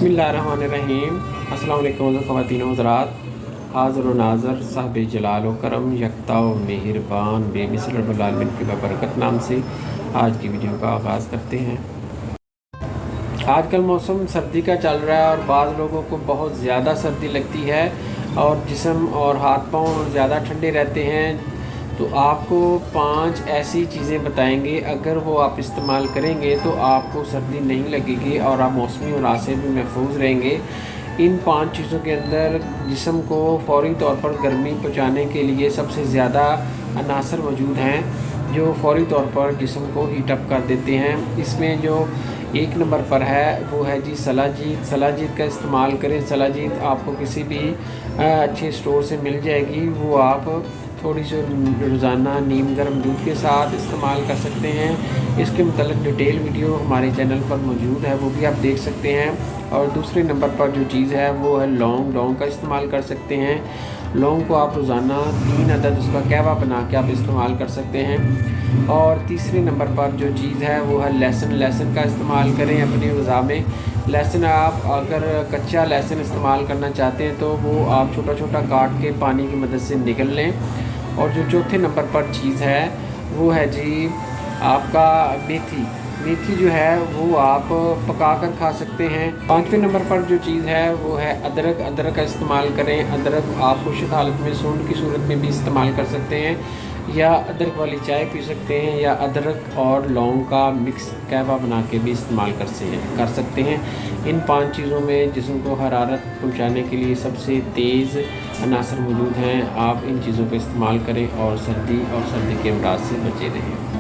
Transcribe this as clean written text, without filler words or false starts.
बिस्मिल्लाहिर्रहमानिर्रहीम। अस्सलाम वालेकुम ख़वातीन व हज़रात। हाज़िर व नाज़र साहिब जलाल व करम यकता व मेहरबान बेमिसल रब्बुल आलमीन की बरकत नाम से आज की वीडियो का आगाज़ करते हैं। आजकल मौसम सर्दी का चल रहा है और बाज़ लोगों को बहुत ज़्यादा सर्दी लगती है और जिस्म और हाथ पाँव ज़्यादा ठंडे रहते हैं। तो आपको 5 ऐसी चीज़ें बताएंगे, अगर वो आप इस्तेमाल करेंगे तो आपको सर्दी नहीं लगेगी और आप मौसमी औरात से भी महफूज रहेंगे। इन 5 चीज़ों के अंदर जिस्म को फ़ौरी तौर पर गर्मी पहुंचाने के लिए सबसे ज़्यादा अनासर मौजूद हैं जो फ़ौरी तौर पर जिस्म को हीट अप कर देते हैं। इसमें जो 1 नंबर पर है वो है जी सलाजीत। सलाजीत का इस्तेमाल करें। सलाजीत आपको किसी भी अच्छे स्टोर से मिल जाएगी। वो आप थोड़ी सी रोज़ाना नीम गर्म दूध के साथ इस्तेमाल कर सकते हैं। इसके मतलब डिटेल वीडियो हमारे चैनल पर मौजूद है, वो भी आप देख सकते हैं। और दूसरे नंबर पर जो चीज़ है वो है लौंग। लौंग का इस्तेमाल कर सकते हैं। लौंग को आप रोज़ाना 3 अदद उसका कहवा बना के आप इस्तेमाल कर सकते हैं। और तीसरे नंबर पर जो चीज़ है वो है लहसुन। लहसुन का इस्तेमाल करें अपनी ग़िज़ा में। लहसुन आप अगर कच्चा लहसुन इस्तेमाल करना चाहते हैं तो वो आप छोटा छोटा काट के पानी की मदद से निगल लें। और जो चौथे नंबर पर चीज़ है वो है जी आपका मेथी। मेथी जो है वो आप पका कर खा सकते हैं। 5वें नंबर पर जो चीज़ है वो है अदरक। अदरक का इस्तेमाल करें। अदरक आप खुश्क हालत में सूंड की सूरत में भी इस्तेमाल कर सकते हैं या अदरक वाली चाय पी सकते हैं या अदरक और लौंग का मिक्स कहवा बना के भी इस्तेमाल कर सकते हैं। इन 5 चीज़ों में जिस्म को हरारत पहुंचाने के लिए सबसे तेज़ अनासर मौजूद हैं। आप इन चीज़ों का इस्तेमाल करें और सर्दी के अमराज से बचे रहें।